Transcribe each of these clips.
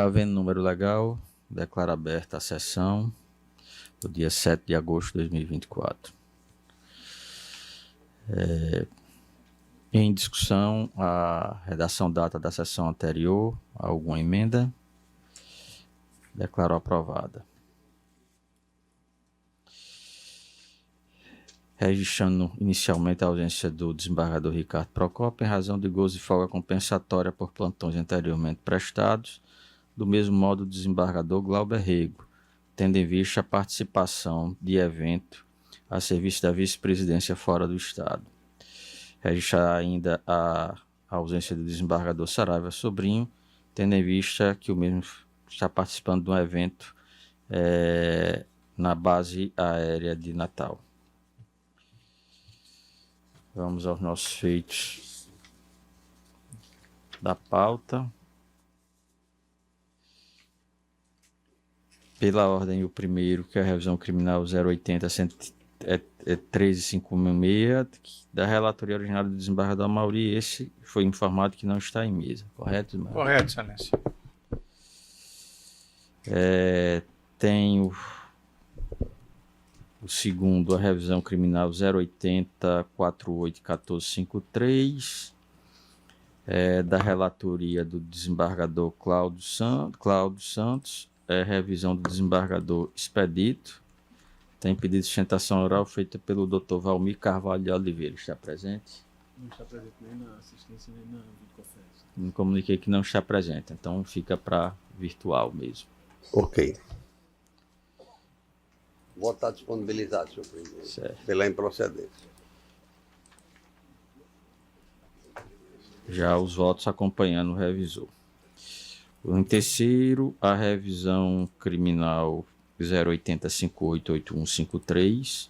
Havendo número legal, declaro aberta a sessão do dia 7 de agosto de 2024. Em discussão, a redação data da sessão anterior, alguma emenda? Declaro aprovada. Registrando inicialmente a ausência do desembargador Ricardo Procópio em razão de gozo e folga compensatória por plantões anteriormente prestados, do mesmo modo o desembargador Glauber Rego, tendo em vista a participação de evento a serviço da vice-presidência fora do Estado. Registrar ainda a ausência do desembargador Saraiva Sobrinho, tendo em vista que o mesmo está participando de um evento na base aérea de Natal. Vamos aos nossos feitos da pauta. Pela ordem, o primeiro, que é a revisão criminal 080-1356, da relatoria originária do desembargador Amauri. Esse foi informado que não está em mesa. Correto, Ismael? Correto, excelência. Tem o segundo, a revisão criminal 080-48-1453, da relatoria do desembargador Cláudio Santos, revisão do desembargador Expedito. Tem pedido de sustentação oral feita pelo Dr. Valmir Carvalho de Oliveira. Está presente? Não está presente nem na assistência nem na videoconferência. Me comuniquei que não está presente, então fica para virtual mesmo. Ok. O voto está disponibilizado, senhor presidente, Certo. pela improcedência. Já os votos acompanhando o revisor. Em terceiro, a revisão criminal 080-58-8153,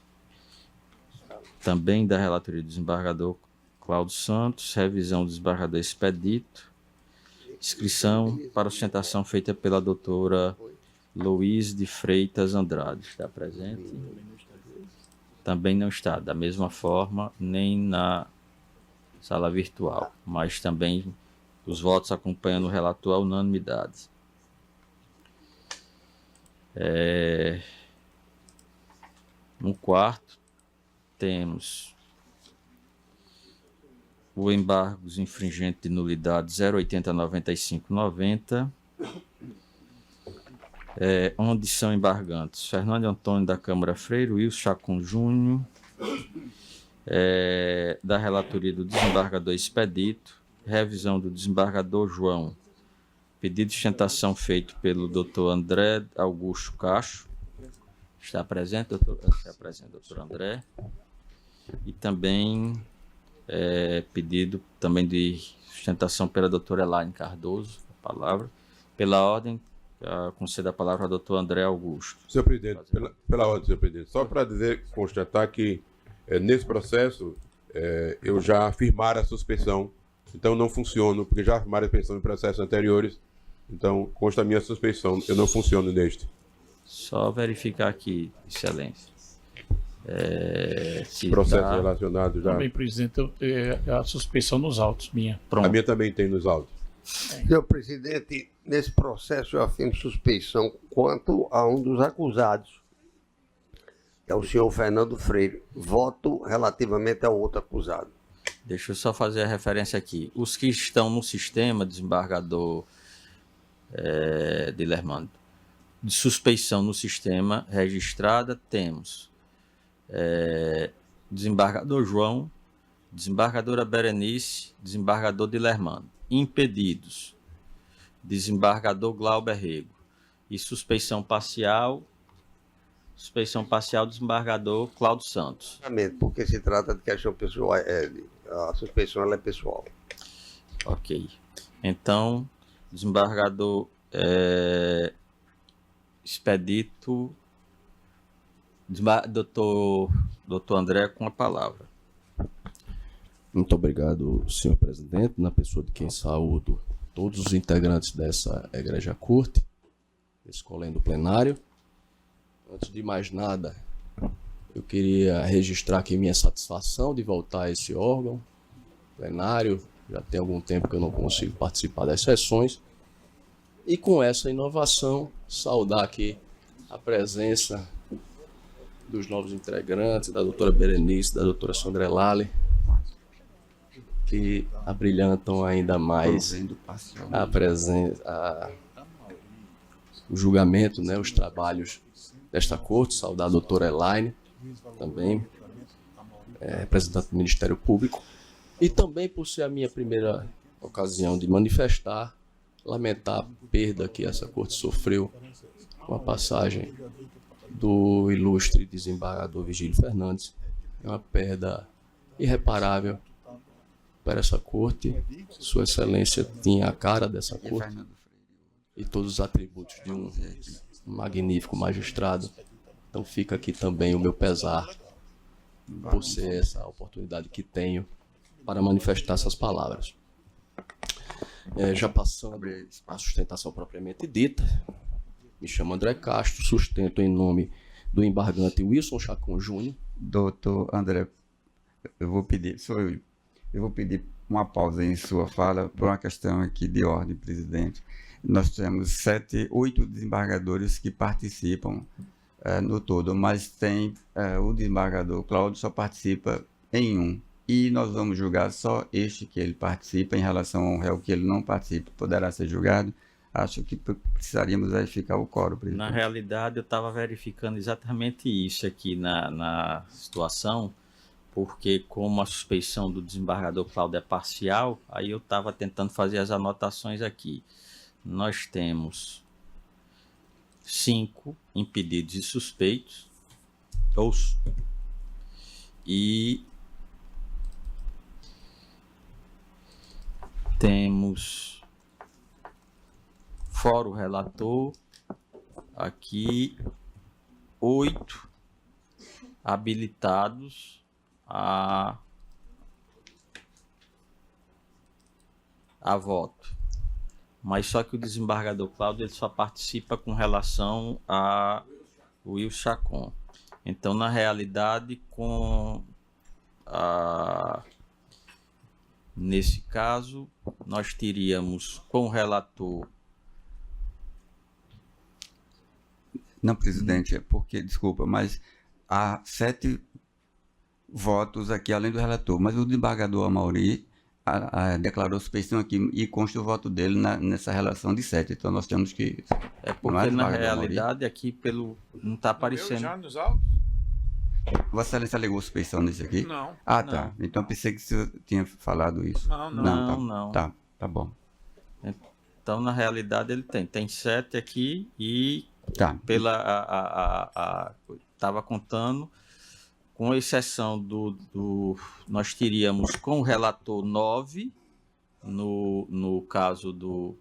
também da relatoria do desembargador Cláudio Santos, revisão do desembargador Expedito, inscrição para sustentação feita pela doutora Luiz de Freitas Andrade. Está presente? Também não está, da mesma forma, nem na sala virtual, mas também os votos acompanhando o relator à unanimidade. No quarto, temos o embargo infringente de nulidade 080-9590, onde são embargantes Fernando Antônio da Câmara Freire, Wilson Chacon Júnior, da relatoria do desembargador Expedito, revisão do desembargador João, pedido de sustentação feito pelo Dr. André Augusto Cacho. Está presente, doutor? Está presente, doutor André. E também pedido também de sustentação pela doutora Elaine Cardoso, a palavra. Pela ordem, concedo a palavra ao doutor André Augusto. Senhor presidente, pela ordem, senhor presidente, só para constatar que nesse processo eu já afirmara a suspeição, então não funciono, porque já afirmaram a suspeição em processos anteriores, então consta a minha suspeição, eu não funciono neste. Só verificar aqui, excelência. Processo relacionado já. Também, presidente, a suspeição nos autos, minha. Pronto. A minha também tem nos autos. Senhor presidente, nesse processo eu afirmo suspeição quanto a um dos acusados, que é o senhor Fernando Freire. Voto relativamente ao outro acusado. Deixa eu só fazer a referência aqui. Os que estão no sistema, desembargador Dilermando, de suspeição no sistema registrada, temos desembargador João, desembargadora Berenice, desembargador Dilermando. Impedidos, desembargador Glauber Rego. E suspeição parcial, desembargador Cláudio Santos. Porque se trata de questão pessoal, a suspeição ela é pessoal. Ok. Então, desembargador Expedito, doutor André, com a palavra. Muito obrigado, senhor presidente, na pessoa de quem saúdo todos os integrantes dessa egregia corte, escolhendo o plenário. Antes de mais nada, eu queria registrar aqui minha satisfação de voltar a esse órgão plenário. Já tem algum tempo que eu não consigo participar das sessões. E com essa inovação, saudar aqui a presença dos novos integrantes, da doutora Berenice, da doutora Sandrelali, que abrilhantam ainda mais a presença, o julgamento, né, os trabalhos desta corte. Saudar a doutora Elaine, também, representante do Ministério Público, e também por ser a minha primeira ocasião de manifestar, lamentar a perda que essa corte sofreu com a passagem do ilustre desembargador Vigílio Fernandes. É uma perda irreparável para essa corte. Sua Excelência tinha a cara dessa corte e todos os atributos de um magnífico magistrado. Então fica aqui também o meu pesar por ser essa oportunidade que tenho para manifestar essas palavras. Já passando à sustentação propriamente dita, me chamo André Castro, sustento em nome do embargante Wilson Chacon Júnior. Doutor André, eu vou pedir uma pausa em sua fala por uma questão aqui de ordem, presidente. Nós temos 8 desembargadores que participam no todo, mas tem o desembargador Cláudio só participa em um. E nós vamos julgar só este que ele participa. Em relação ao réu que ele não participa, poderá ser julgado. Acho que precisaríamos verificar o quórum, presidente. Na realidade, eu estava verificando exatamente isso aqui na situação, porque como a suspeição do desembargador Cláudio é parcial, aí eu estava tentando fazer as anotações aqui. Nós temos 5 impedidos e suspeitos, e temos, fora o relator, aqui 8 habilitados a voto. Mas só que o desembargador Cláudio ele só participa com relação a Wilson Chacon. Então, na realidade, nesse caso, nós teríamos com o relator... Não, presidente, é porque, desculpa, mas há 7 votos aqui, além do relator. Mas o desembargador Amauri declarou suspeição aqui e consta o voto dele nessa relação de 7. Então, nós temos que... É porque, na realidade, aqui não está aparecendo... Já nos autos? Vossa Excelência alegou suspeição nesse aqui? Não. Ah, tá. Não. Então, pensei que você tinha falado isso. Não. Tá bom. Então, na realidade, ele tem 7 aqui e Tá. Estava contando, com exceção nós teríamos com o relator 9, no caso do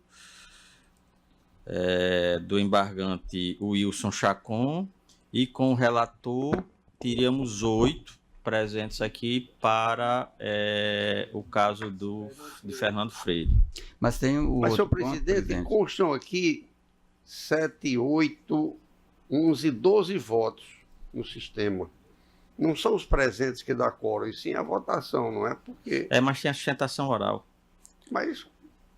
embargante Wilson Chacon, e com o relator teríamos 8 presentes aqui para o caso de Fernando Freire. Mas tem o Mas, senhor outro ponto, presidente, constam aqui 7, 8, 11, 12 votos no sistema. Não são os presentes que dá quórum, e sim a votação, não é? Porque... Mas tem a sustentação oral. Mas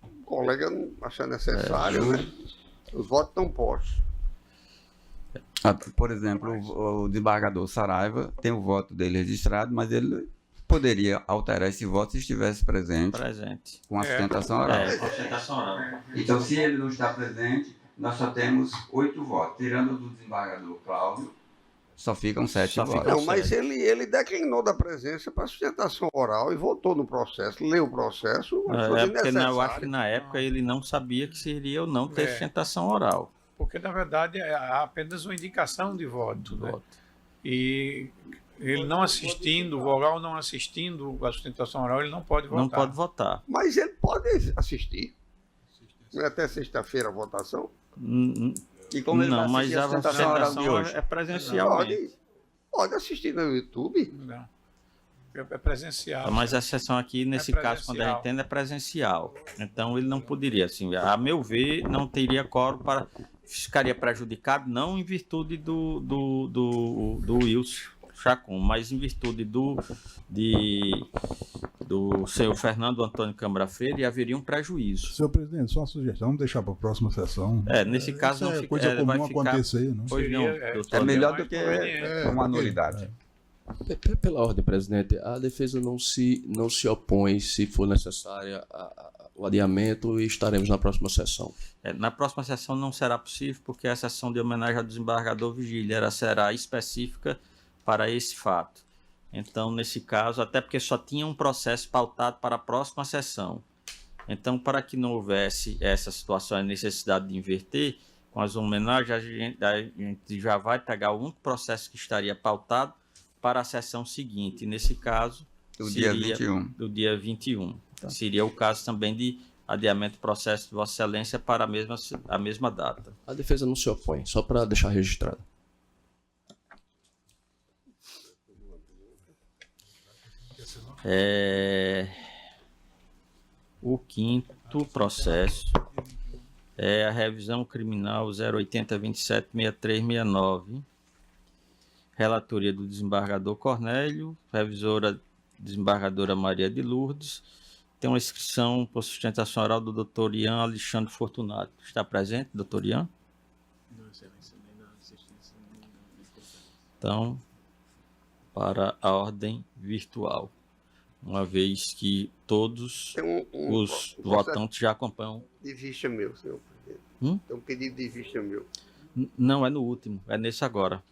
o colega não acha necessário, né? Os votos estão postos. Por exemplo, o desembargador Saraiva tem o voto dele registrado, mas ele poderia alterar esse voto se estivesse presente com a sustentação oral. Com a sustentação oral. Então, se ele não está presente, nós só temos 8 votos. Tirando o do desembargador Cláudio, só ficam 7 votos. Não, mas ele declinou da presença para sustentação oral e votou no processo, leu o processo. Porque eu acho que na época ele não sabia que seria ou não ter sustentação oral. Porque, na verdade, há apenas uma indicação de voto. Né? E ele não assistindo, o vogal não assistindo a sustentação oral, ele não pode votar. Não pode votar. Mas ele pode assistir. Não é até sexta-feira a votação? E como ele não, vai mas assistir a sustentação oral de hoje? é presencialmente. Pode assistir no YouTube. Não. É presencial. Mas a sessão aqui, nesse caso, quando a gente entende, é presencial. Então, ele não poderia, assim, a meu ver, não teria quórum para... Ficaria prejudicado, não em virtude do Wilson Chacon, mas em virtude do senhor Fernando Antônio Câmara Freire e haveria um prejuízo. Senhor presidente, só uma sugestão, vamos deixar para a próxima sessão. Nesse caso Isso não é fica, coisa vai comum ficar... acontecer, não? Pois não, Seria, doutor É melhor Adriano. do que uma nulidade. Pela ordem, presidente, a defesa não se opõe, se for necessária, o adiamento, e estaremos na próxima sessão. Na próxima sessão não será possível, porque a sessão de homenagem ao desembargador Vigília ela será específica para esse fato. Então, nesse caso, até porque só tinha um processo pautado para a próxima sessão. Então, para que não houvesse essa situação, a necessidade de inverter, com as homenagens, a gente já vai pegar o único processo que estaria pautado para a sessão seguinte. Nesse caso, Do dia seria 21. do dia 21. Então, seria o caso também de adiamento do processo de Vossa Excelência para a mesma data. A defesa não se opõe, só para deixar registrado. O quinto processo é a revisão criminal 080276369, relatoria do desembargador Cornélio, revisora desembargadora Maria de Lourdes. Tem uma inscrição por sustentação oral do doutor Ian Alexandre Fortunato. Está presente, doutor Ian? Não, excelência, nem na assistência, nem na videoconferência. Então, para a ordem virtual, uma vez que todos Tem os processo votantes já acompanham. de vista meu, senhor presidente. Tem um pedido de vista meu. Não é no último, é nesse agora.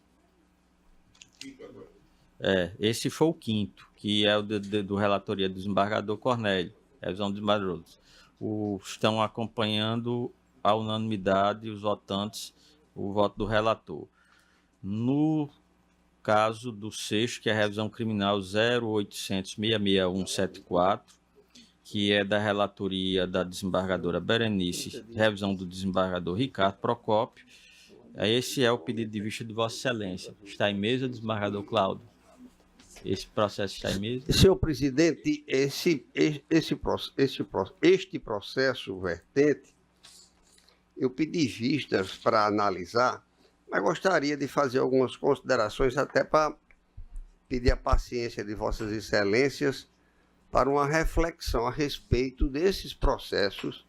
Esse foi o quinto, que é o do relatoria do desembargador Cornélio, revisão dos desembargadores. Estão acompanhando a unanimidade os votantes, o voto do relator. No caso do sexto, que é a revisão criminal 0800-66174, que é da relatoria da desembargadora Berenice, revisão do desembargador Ricardo Procópio. Esse é o pedido de vista de Vossa Excelência. Está em mesa, desembargador Cláudio? Esse processo está em mesa? Senhor presidente, este processo vertente, eu pedi vistas para analisar, mas gostaria de fazer algumas considerações até para pedir a paciência de Vossas Excelências para uma reflexão a respeito desses processos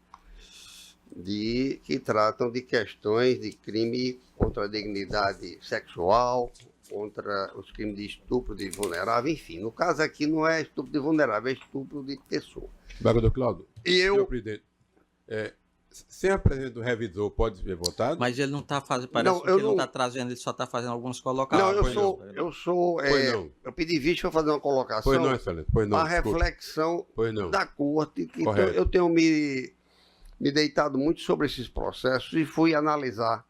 que tratam de questões de crime contra a dignidade sexual, contra os crimes de estupro de vulnerável, enfim. No caso aqui não é estupro de vulnerável, é estupro de pessoa. Desembargador Cláudio, E senhor presidente, sem a presença do revisor, pode ser votado? Mas ele não está fazendo, parece que ele não está trazendo, ele só está fazendo algumas colocações. Eu pedi vista para fazer uma colocação. Pois não, excelente. Pois não, a desculpe. reflexão Pois não. da corte, que Correto. eu tenho me deitado muito sobre esses processos e fui analisar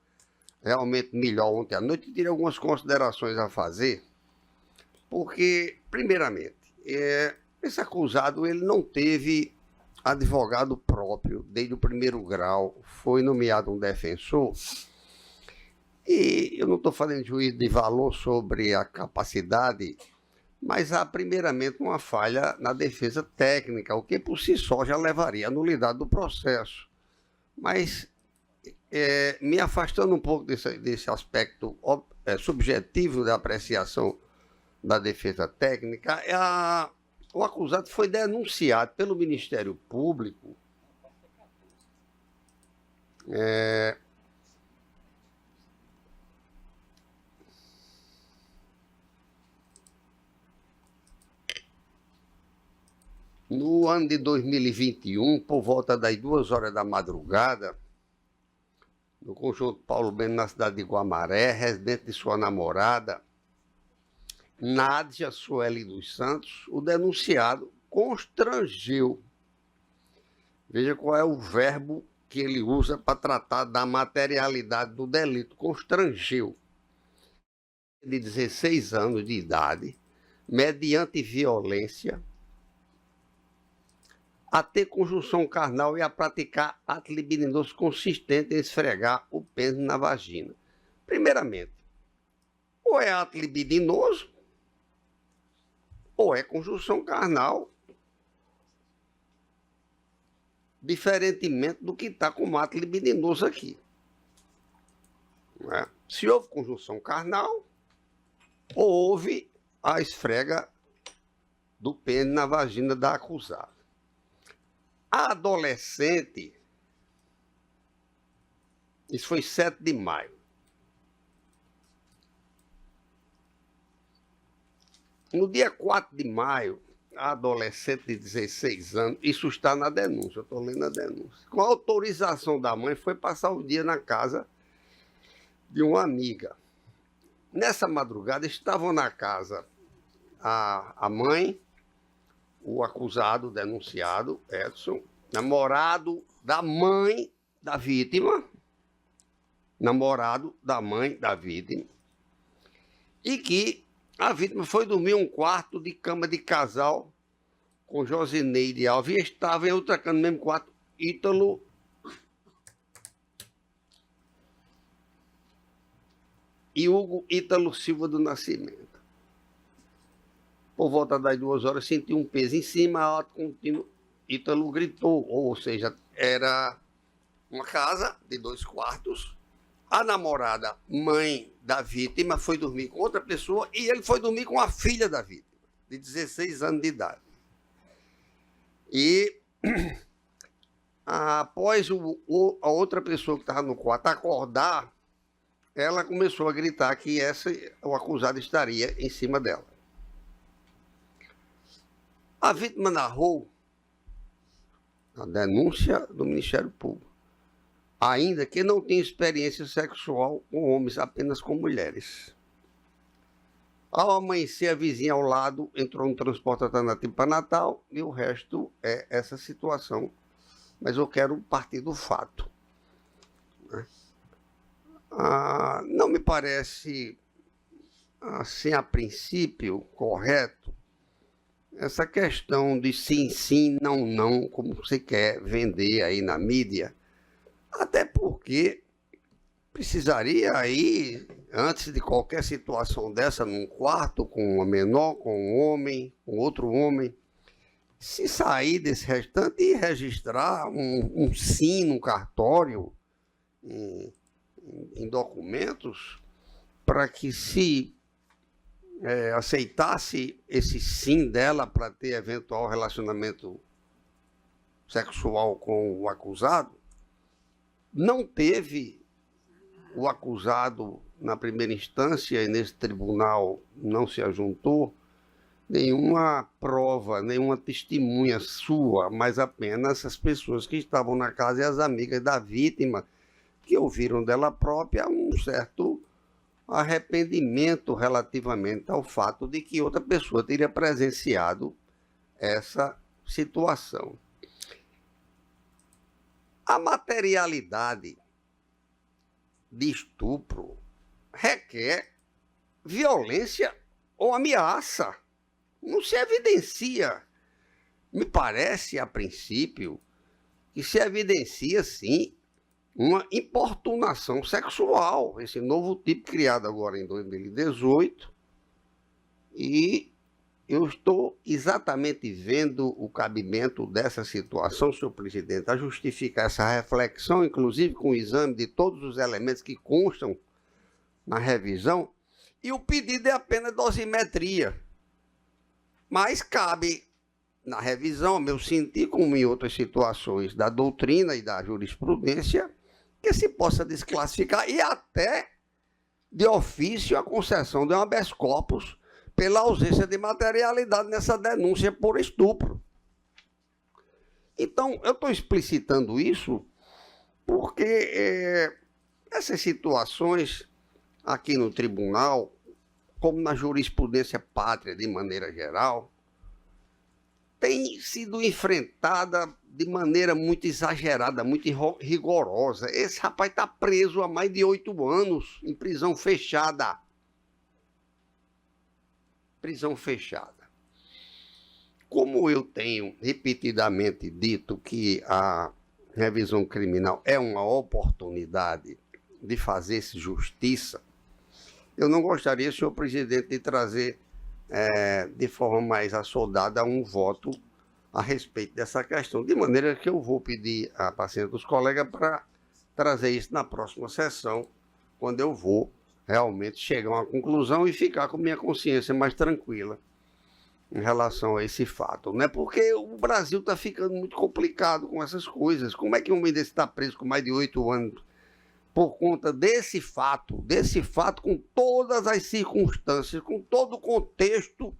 realmente melhor ontem à noite e tirei algumas considerações a fazer, porque, primeiramente, esse acusado ele não teve advogado próprio desde o primeiro grau, foi nomeado um defensor, e eu não estou fazendo juízo de valor sobre a capacidade, mas há primeiramente uma falha na defesa técnica, o que por si só já levaria à nulidade do processo. Mas, me afastando um pouco desse aspecto subjetivo da apreciação da defesa técnica, o acusado foi denunciado pelo Ministério Público no ano de 2021, por volta das 2 horas da madrugada, no conjunto Paulo Bento, na cidade de Guamaré, residente de sua namorada, Nádia Sueli dos Santos, o denunciado constrangeu. Veja qual é o verbo que ele usa para tratar da materialidade do delito. Constrangeu. De 16 anos de idade, mediante violência, a ter conjunção carnal e a praticar ato libidinoso consistente em esfregar o pênis na vagina. Primeiramente, ou é ato libidinoso, ou é conjunção carnal, diferentemente do que está como ato libidinoso aqui. Não é? Se houve conjunção carnal, ou houve a esfrega do pênis na vagina da acusada. A adolescente, isso foi 7 de maio. No dia 4 de maio, a adolescente de 16 anos, isso está na denúncia, eu estou lendo a denúncia, com a autorização da mãe, foi passar o dia na casa de uma amiga. Nessa madrugada, estavam na casa a mãe, o acusado, o denunciado, Edson, namorado da mãe da vítima, e que a vítima foi dormir um quarto de cama de casal com Josineide Alves e estava em outra cama no mesmo quarto, Ítalo e Hugo Ítalo Silva do Nascimento. Por volta das 2 horas, sentiu um peso em cima, alto contínuo. Ítalo gritou, ou seja, era uma casa de 2 quartos. A namorada, mãe da vítima, foi dormir com outra pessoa e ele foi dormir com a filha da vítima, de 16 anos de idade. E após a outra pessoa que estava no quarto acordar, ela começou a gritar que o acusado estaria em cima dela. A vítima narrou a denúncia do Ministério Público, ainda que não tenha experiência sexual com homens, apenas com mulheres. Ao amanhecer, a vizinha ao lado entrou no transporte alternativo para Natal e o resto é essa situação. Mas eu quero partir do fato. Não me parece, assim, a princípio, correto essa questão de sim, sim, não, não, como você quer vender aí na mídia. Até porque precisaria aí, antes de qualquer situação dessa, num quarto com uma menor, com um homem, com outro homem, se sair desse restante e registrar um sim no cartório, em documentos, para que se aceitasse esse sim dela para ter eventual relacionamento sexual com o acusado, não teve o acusado na primeira instância e nesse tribunal não se ajuntou nenhuma prova, nenhuma testemunha sua, mas apenas as pessoas que estavam na casa e as amigas da vítima que ouviram dela própria um certo arrependimento relativamente ao fato de que outra pessoa teria presenciado essa situação. A materialidade de estupro requer violência ou ameaça. Não se evidencia. Me parece, a princípio, que se evidencia, sim, uma importunação sexual, esse novo tipo criado agora em 2018, e eu estou exatamente vendo o cabimento dessa situação, senhor presidente, a justificar essa reflexão, inclusive com o exame de todos os elementos que constam na revisão, e o pedido é apenas dosimetria. Mas cabe na revisão, a meu sentir, como em outras situações da doutrina e da jurisprudência, que se possa desclassificar e até de ofício a concessão de um habeas corpus pela ausência de materialidade nessa denúncia por estupro. Então, eu estou explicitando isso porque essas situações aqui no tribunal, como na jurisprudência pátria de maneira geral, tem sido enfrentada de maneira muito exagerada, muito rigorosa. Esse rapaz está preso há mais de 8 anos em prisão fechada. Prisão fechada. Como eu tenho repetidamente dito que a revisão criminal é uma oportunidade de fazer-se justiça, eu não gostaria, senhor presidente, de trazer de forma mais assodada um voto a respeito dessa questão, de maneira que eu vou pedir à paciência dos colegas para trazer isso na próxima sessão, quando eu vou realmente chegar a uma conclusão e ficar com minha consciência mais tranquila em relação a esse fato, né? Porque o Brasil está ficando muito complicado com essas coisas. Como é que um homem desse está preso com mais de 8 anos por conta desse fato, com todas as circunstâncias, com todo o contexto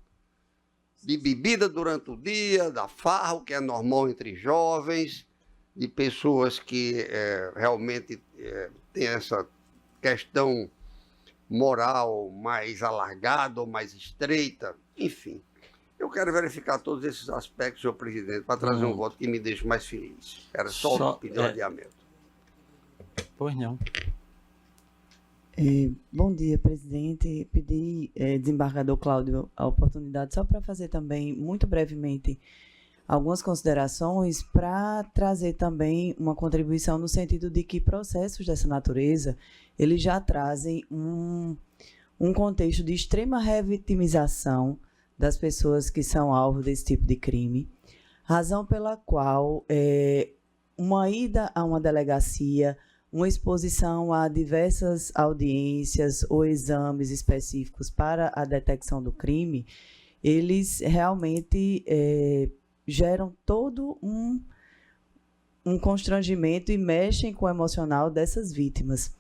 de bebida durante o dia, da farra, o que é normal entre jovens, de pessoas que realmente têm essa questão moral mais alargada ou mais estreita, enfim. Eu quero verificar todos esses aspectos, senhor presidente, para trazer um voto que me deixe mais feliz. Era só pedir um adiamento. Pois não. Bom dia, presidente. Pedi, desembargador Cláudio, a oportunidade só para fazer também, muito brevemente, algumas considerações para trazer também uma contribuição no sentido de que processos dessa natureza, eles já trazem um contexto de extrema revitimização das pessoas que são alvo desse tipo de crime, razão pela qual uma ida a uma delegacia, uma exposição a diversas audiências ou exames específicos para a detecção do crime, eles realmente geram todo um constrangimento e mexem com o emocional dessas vítimas.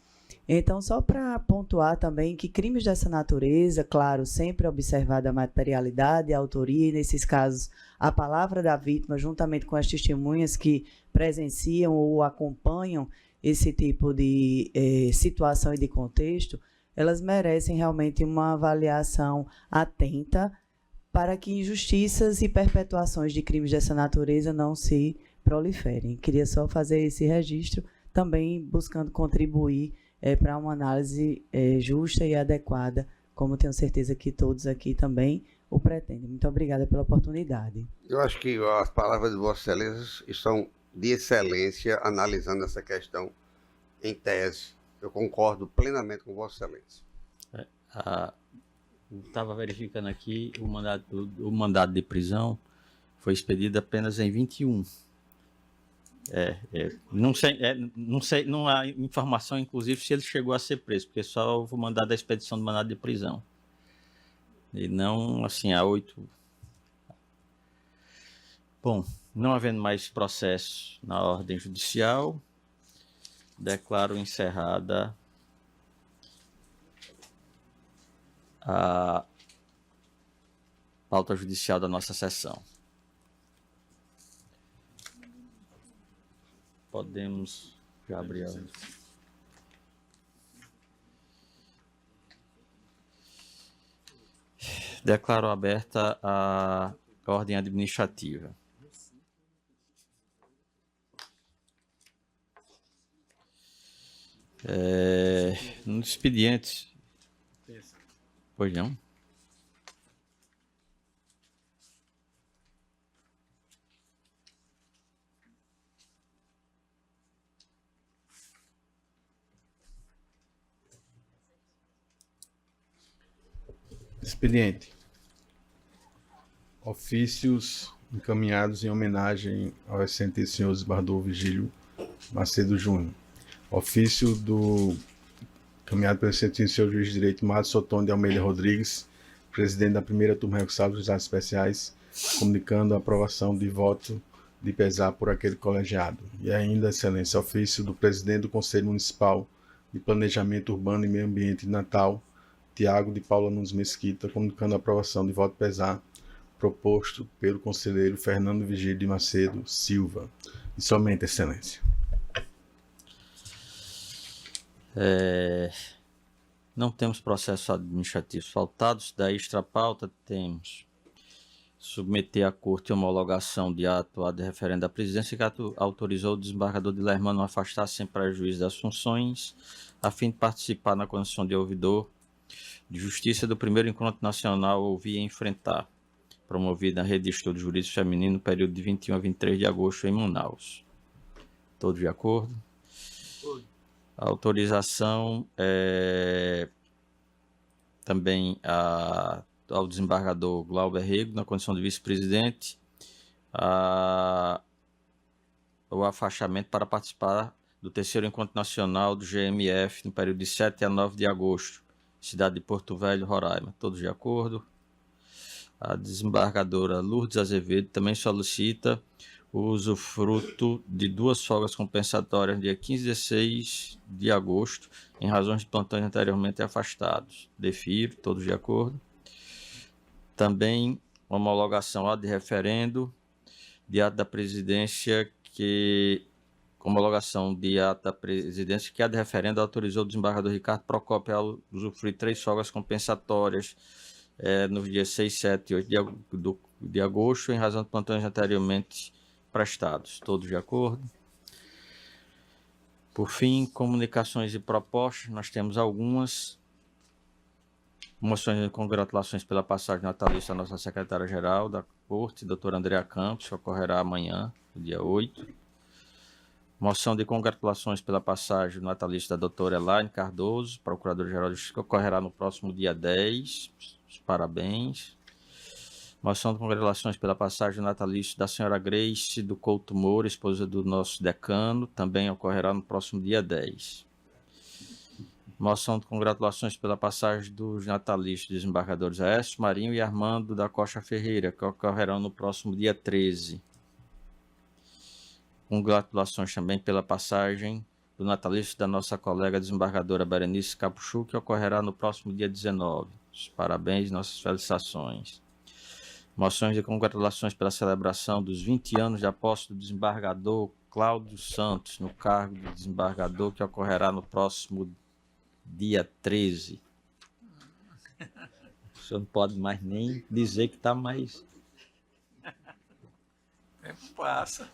Então, só para pontuar também que crimes dessa natureza, claro, sempre observada a materialidade, a autoria, e nesses casos, a palavra da vítima, juntamente com as testemunhas que presenciam ou acompanham esse tipo de situação e de contexto, elas merecem realmente uma avaliação atenta para que injustiças e perpetuações de crimes dessa natureza não se proliferem. Queria só fazer esse registro, também buscando contribuir para uma análise justa e adequada, como tenho certeza que todos aqui também o pretendem. Muito obrigada pela oportunidade. Eu acho que as palavras de Vossa Excelência estão de excelência analisando essa questão em tese. Eu concordo plenamente com Vossa Excelência. Estava verificando aqui, o mandado de prisão foi expedido apenas em 21. Não sei, não há informação, inclusive, se ele chegou a ser preso, porque só houve o mandado da expedição do mandado de prisão. E não, assim, há 8. Bom, não havendo mais processo na ordem judicial, declaro encerrada a pauta judicial da nossa sessão. Podemos já abrir a... Declaro aberta a ordem administrativa. No expediente... Pois não? Expediente. Ofícios encaminhados em homenagem ao excelentíssimo senhor desembargador Vigílio Macedo Júnior. Ofício encaminhado pelo excelentíssimo senhor juiz de direito Márcio Sotone de Almeida Rodrigues, presidente da primeira turma recursal dos juizados especiais, comunicando a aprovação de voto de pesar por aquele colegiado. E ainda, excelência, ofício do presidente do Conselho Municipal de Planejamento Urbano e Meio Ambiente de Natal, Tiago de Paula Nunes Mesquita, comunicando a aprovação de voto pesar proposto pelo conselheiro Fernando Vigílio de Macedo Silva. E somente, excelência. Não temos processos administrativos faltados. Da extra pauta temos submeter à corte a homologação de ato de referendo da presidência que autorizou o desembargador de Lermano a afastar sem prejuízo das funções, a fim de participar na condição de ouvidor de Justiça do primeiro Encontro Nacional Ouvir e Enfrentar, promovido na Rede de Estudos Jurídicos Feminino no período de 21 a 23 de agosto em Manaus. Todos de acordo? A autorização também ao desembargador Glauber Rego, na condição de vice-presidente, o afastamento para participar do terceiro Encontro Nacional do GMF no período de 7 a 9 de agosto, cidade de Porto Velho, Roraima. Todos de acordo? A desembargadora Lourdes Azevedo também solicita o usufruto de 2 folgas compensatórias no dia 15 e 16 de agosto, em razão de plantões anteriormente afastados. Defiro, todos de acordo. Também homologação ad referendo de ato da presidência homologação de ato da presidência que ad referendo autorizou o desembargador Ricardo Procópio a usufruir 3 folgas compensatórias nos dias 6, 7 e 8 de agosto, em razão de plantões anteriormente prestados. Todos de acordo? Por fim, comunicações e propostas, nós temos algumas. Moções de congratulações pela passagem natalícia da nossa secretária-geral da Corte, doutora Andrea Campos, que ocorrerá amanhã, no dia 8. Moção de congratulações pela passagem natalícia da doutora Elaine Cardoso, procuradora-geral de Justiça, que ocorrerá no próximo dia 10. Parabéns. Moção de congratulações pela passagem natalícia da senhora Grace do Couto Moura, esposa do nosso decano, também ocorrerá no próximo dia 10. Moção de congratulações pela passagem dos natalícios dos desembargadores Aécio Marinho e Armando da Costa Ferreira, que ocorrerão no próximo dia 13. Congratulações também pela passagem do natalício da nossa colega desembargadora Berenice Capuchu, que ocorrerá no próximo dia 19. Parabéns, nossas felicitações. Moções de congratulações pela celebração dos 20 anos de posse do desembargador Cláudio Santos, no cargo de desembargador, que ocorrerá no próximo dia 13. O senhor não pode mais nem dizer que está mais... Tempo passa.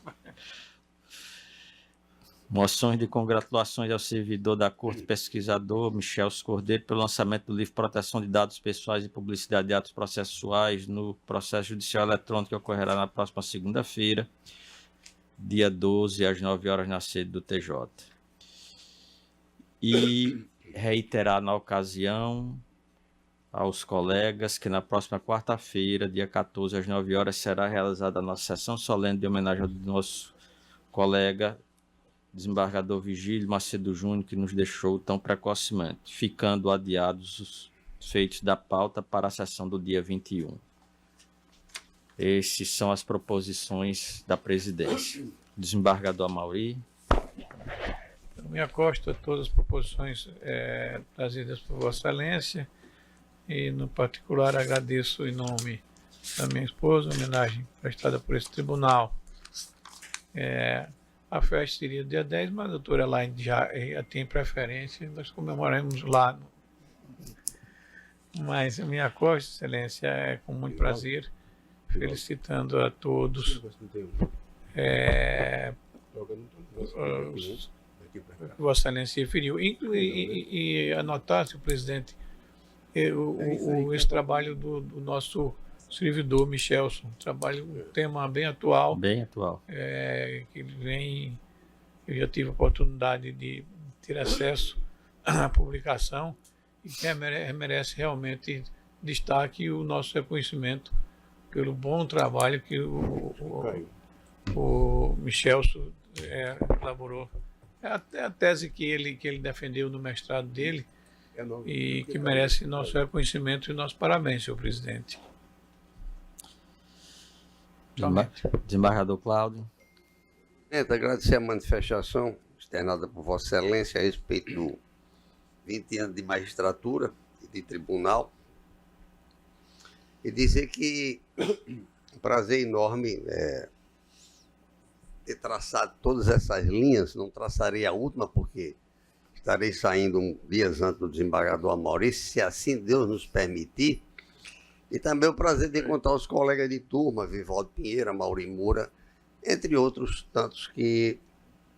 Moções de congratulações ao servidor da Corte, pesquisador Michel Cordeiro, pelo lançamento do livro Proteção de Dados Pessoais e Publicidade de Atos Processuais no Processo Judicial Eletrônico, que ocorrerá na próxima segunda-feira, dia 12, às 9 horas, na sede do TJ. E reiterar na ocasião aos colegas que na próxima quarta-feira, dia 14, às 9 horas, será realizada a nossa sessão solene de homenagem ao nosso colega desembargador Vigílio Macedo Júnior, que nos deixou tão precocemente, ficando adiados os feitos da pauta para a sessão do dia 21. Essas são as proposições da presidência. Desembargador Amaury. Eu me acosto a todas as proposições trazidas por Vossa Excelência e, no particular, agradeço em nome da minha esposa a homenagem prestada por esse tribunal. A festa seria dia 10, mas a doutora Elaine já tem preferência, nós comemoramos lá. Mas eu me acosto, Excelência, com muito prazer, felicitando a todos. Vossa Excelência referiu. E anotar, senhor presidente, esse trabalho do nosso servidor Michelson, um tema bem atual. Bem atual. Que eu já tive a oportunidade de ter acesso à publicação e que merece realmente destaque o nosso reconhecimento pelo bom trabalho que o Michelson elaborou. É a tese que ele defendeu no mestrado dele e que merece nosso reconhecimento e nosso parabéns, senhor presidente. Desembargador Cláudio. Agradecer a manifestação externada por Vossa Excelência a respeito do 20 anos de magistratura e de tribunal e dizer que um prazer enorme ter traçado todas essas linhas. Não traçarei a última porque estarei saindo dias antes do desembargador Amaury, se assim Deus nos permitir. E também o prazer de encontrar os colegas de turma, Vivaldo Pinheiro, Mauri Moura, entre outros tantos que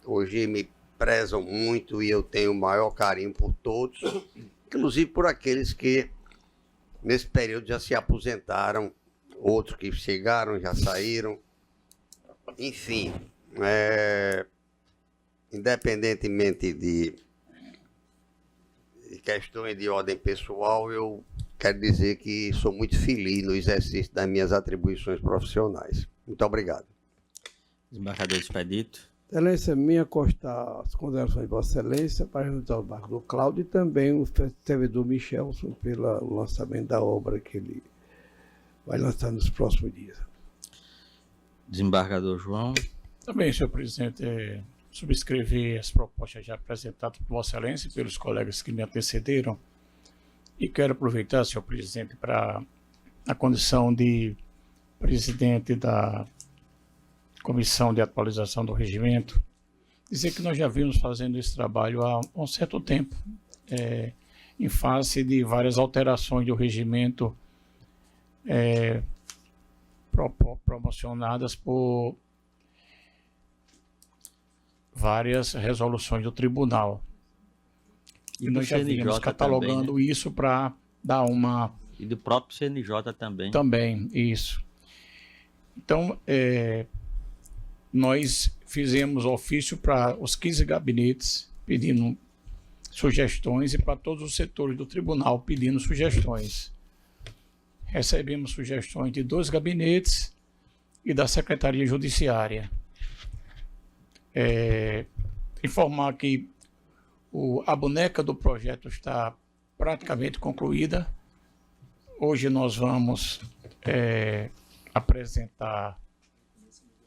hoje me prezam muito e eu tenho o maior carinho por todos, inclusive por aqueles que nesse período já se aposentaram, outros que chegaram, já saíram. Enfim, independentemente de questões de ordem pessoal, eu quero dizer que sou muito feliz no exercício das minhas atribuições profissionais. Muito obrigado. Desembargador Expedito. Excelência, minha constar as considerações de Vossa Excelência para o desembargador Cláudio e também o servidor Michelson pelo lançamento da obra que ele vai lançar nos próximos dias. Desembargador João. Também, senhor presidente, subscrevi as propostas já apresentadas por Vossa Excelência e pelos colegas que me antecederam. E quero aproveitar, senhor presidente, para a condição de presidente da Comissão de Atualização do Regimento, dizer que nós já vimos fazendo esse trabalho há um certo tempo, em face de várias alterações do regimento promocionadas por várias resoluções do tribunal. E nós já vimos catalogando também, né? Isso para dar uma... E do próprio CNJ também. Também, isso. Então, nós fizemos ofício para os 15 gabinetes pedindo sugestões e para todos os setores do tribunal pedindo sugestões. Recebemos sugestões de 2 gabinetes e da Secretaria Judiciária. Informar que a boneca do projeto está praticamente concluída. Hoje nós vamos apresentar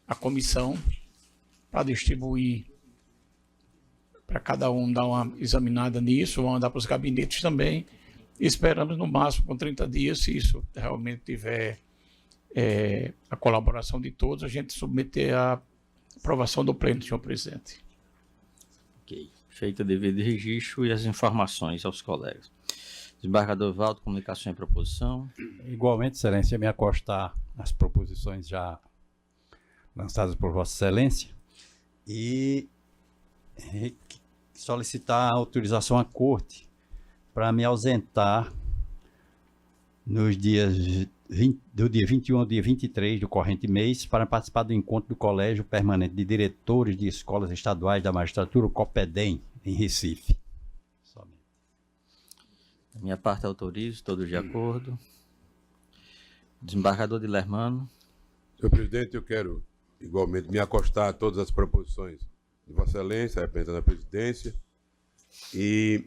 a comissão para distribuir, para cada um dar uma examinada nisso, vamos andar para os gabinetes também. Esperamos no máximo com 30 dias, se isso realmente tiver a colaboração de todos, a gente submeter à aprovação do pleno, senhor presidente. Ok. Feito o dever de registro e as informações aos colegas. Desembargador Valdo, comunicação e proposição. Igualmente, Excelência, me acostar às proposições já lançadas por Vossa Excelência e solicitar a autorização à Corte para me ausentar nos dias do dia 21 ao dia 23 do corrente mês para participar do encontro do Colégio Permanente de Diretores de Escolas Estaduais da Magistratura, o COPEDEM, em Recife. Somente. Da minha parte, autorizo, todos de acordo. Desembargador de Lermano. Senhor presidente, eu quero igualmente me acostar a todas as proposições de Vossa Excelência, representando a presidência, e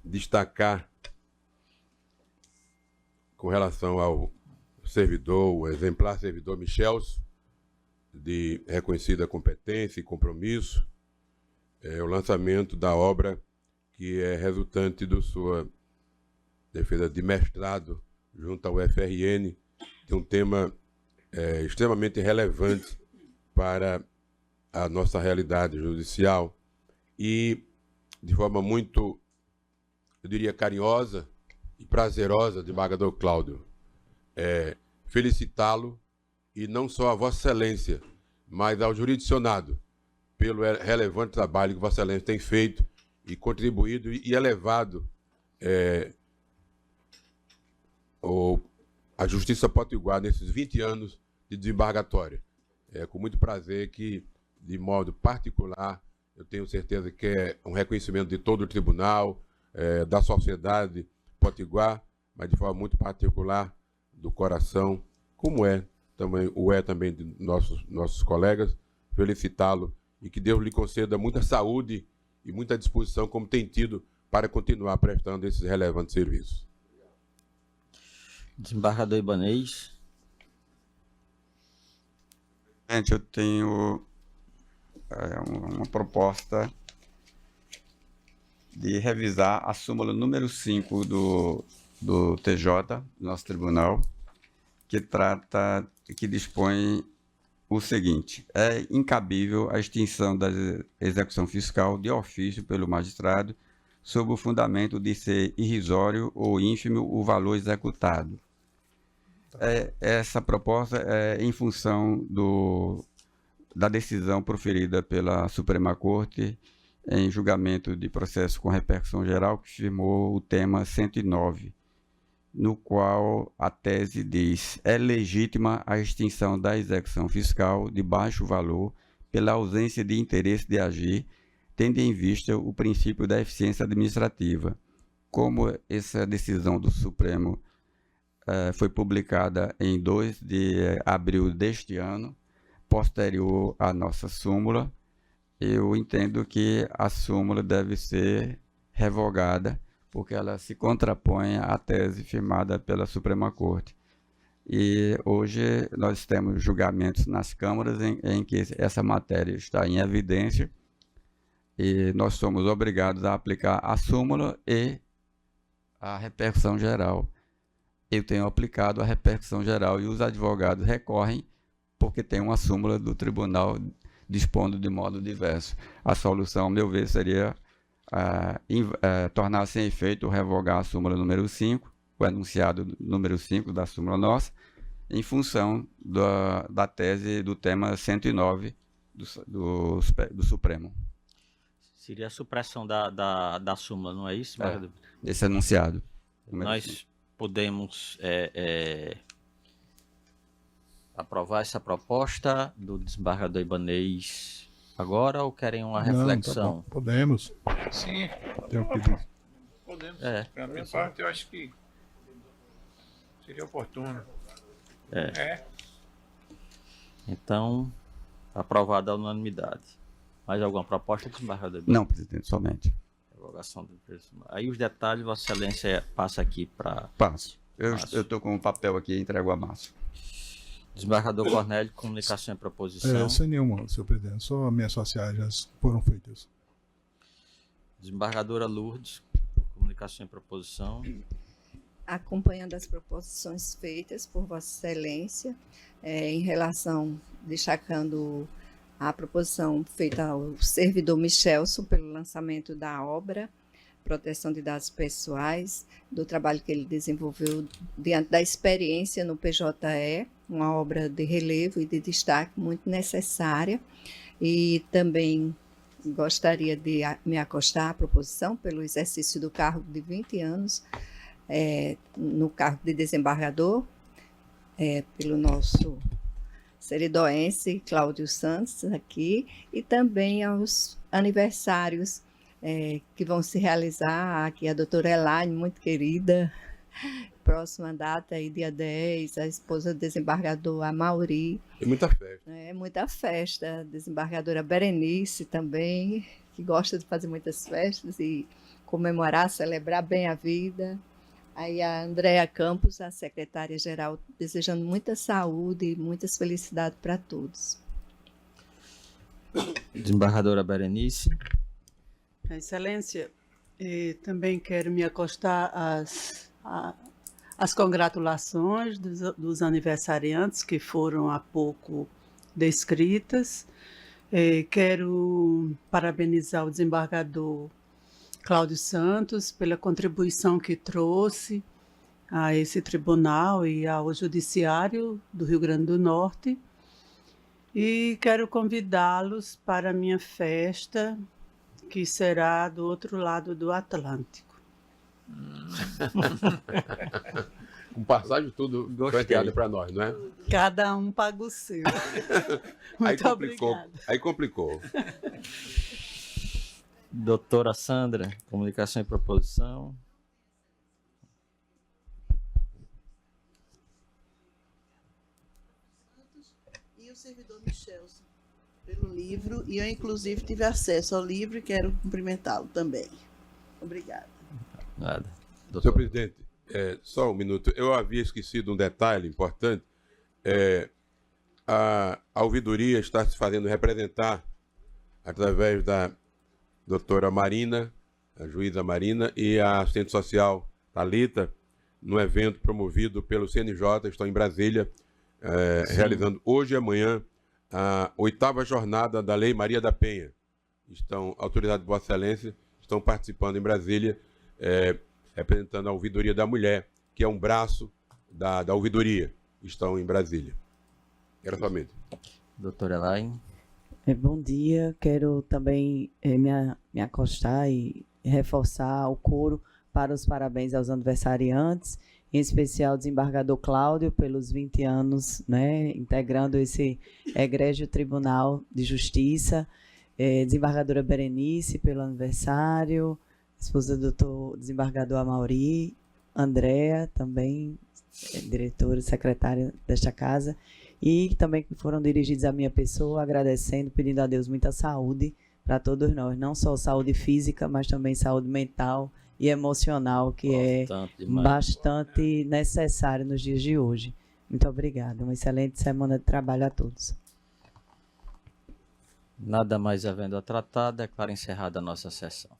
destacar com relação ao servidor, o exemplar servidor Michels, de reconhecida competência e compromisso, o lançamento da obra que é resultante da sua defesa de mestrado junto ao FRN, de um tema extremamente relevante para a nossa realidade judicial e de forma muito, eu diria, carinhosa e prazerosa, desembargador Cláudio, felicitá-lo e não só a Vossa Excelência, mas ao jurisdicionado pelo relevante trabalho que Vossa Excelência tem feito e contribuído e elevado a Justiça Potiguar nesses 20 anos de desembargatória. É com muito prazer que, de modo particular, eu tenho certeza que é um reconhecimento de todo o tribunal, da sociedade potiguar, mas de forma muito particular do coração, como também de nossos colegas, felicitá-lo e que Deus lhe conceda muita saúde e muita disposição, como tem tido, para continuar prestando esses relevantes serviços. Desembargador Ibanez. Gente, eu tenho uma proposta de revisar a súmula número 5 do TJ, nosso tribunal, que dispõe o seguinte: é incabível a extinção da execução fiscal de ofício pelo magistrado sob o fundamento de ser irrisório ou ínfimo o valor executado. Essa proposta é em função da decisão proferida pela Suprema Corte em julgamento de processo com repercussão geral, que firmou o tema 109, no qual a tese diz: é legítima a extinção da execução fiscal de baixo valor pela ausência de interesse de agir, tendo em vista o princípio da eficiência administrativa. Como essa decisão do Supremo foi publicada em 2 de abril deste ano, posterior à nossa súmula, eu entendo que a súmula deve ser revogada, porque ela se contrapõe à tese firmada pela Suprema Corte. E hoje nós temos julgamentos nas câmaras em que essa matéria está em evidência e nós somos obrigados a aplicar a súmula e a repercussão geral. Eu tenho aplicado a repercussão geral e os advogados recorrem porque tem uma súmula do tribunal dispondo de modo diverso. A solução, ao meu ver, seria tornar sem efeito revogar a súmula número 5, o enunciado número 5 da súmula nossa, em função da tese do tema 109 do Supremo. Seria a supressão da súmula, não é isso? Esse enunciado. Nós podemos aprovar essa proposta do desembargador Ibanez agora ou querem uma reflexão? Não, tá bom. Podemos. Sim. Tem um pedido. Podemos. Pela minha parte, eu acho que seria oportuno. Então, aprovada a unanimidade. Mais alguma proposta, desembargador Ibanez? Não, presidente, somente. Revogação do preço. Aí os detalhes, Vossa Excelência passa aqui para... Passo. Eu estou com o papel aqui e entrego a Márcio. Desembargador Cornélio, comunicação e proposição. Sem nenhuma, senhor presidente. Só minhas sociais já foram feitas. Desembargadora Lourdes, comunicação e proposição. Acompanhando as proposições feitas por Vossa Excelência, em relação, destacando a proposição feita ao servidor Michelson pelo lançamento da obra Proteção de Dados Pessoais, do trabalho que ele desenvolveu diante da experiência no PJE, uma obra de relevo e de destaque muito necessária, e também gostaria de me acostar à proposição pelo exercício do cargo de 20 anos, no cargo de desembargador, pelo nosso seridoense Cláudio Santos aqui, e também aos aniversários que vão se realizar, aqui a doutora Elaine, muito querida, próxima data, aí, dia 10, a esposa do desembargador Amauri. Tem muita festa. Muita festa. Desembargadora Berenice também, que gosta de fazer muitas festas e comemorar, celebrar bem a vida. Aí a Andréa Campos, a secretária-geral, desejando muita saúde e muitas felicidades para todos. Desembargadora Berenice. Excelência, também quero me acostar às congratulações dos aniversariantes que foram há pouco descritas. Quero parabenizar o desembargador Cláudio Santos pela contribuição que trouxe a esse tribunal e ao Judiciário do Rio Grande do Norte. E quero convidá-los para a minha festa, que será do outro lado do Atlântico. Com passagem tudo sorteado para nós, não é? Cada um paga o seu. Muito obrigada. Aí complicou. Doutora Sandra, comunicação e proposição. E o servidor Michelson, pelo livro, e eu inclusive tive acesso ao livro e quero cumprimentá-lo também. Obrigada. Nada. Senhor presidente, só um minuto. Eu havia esquecido um detalhe importante. A ouvidoria está se fazendo representar através da doutora Marina, a juíza Marina, e a assistente social Thalita, no evento promovido pelo CNJ, estão em Brasília, realizando hoje e amanhã a 8ª jornada da Lei Maria da Penha. Estão, autoridade de Vossa Excelência, estão participando em Brasília, representando a ouvidoria da mulher, que é um braço da ouvidoria. Estão em Brasília. Era somente. Doutora Elaine. Bom dia, quero também me acostar e reforçar o coro para os parabéns aos aniversariantes, em especial ao desembargador Cláudio, pelos 20 anos, né, integrando esse egrégio Tribunal de Justiça, desembargadora Berenice, pelo aniversário, esposa do doutor desembargador Amauri, Andréa, também diretora e secretária desta casa, e também que foram dirigidos à minha pessoa, agradecendo, pedindo a Deus muita saúde para todos nós, não só saúde física, mas também saúde mental e emocional, que bastante necessário nos dias de hoje. Muito obrigada. Uma excelente semana de trabalho a todos. Nada mais havendo a tratar, declaro encerrada a nossa sessão.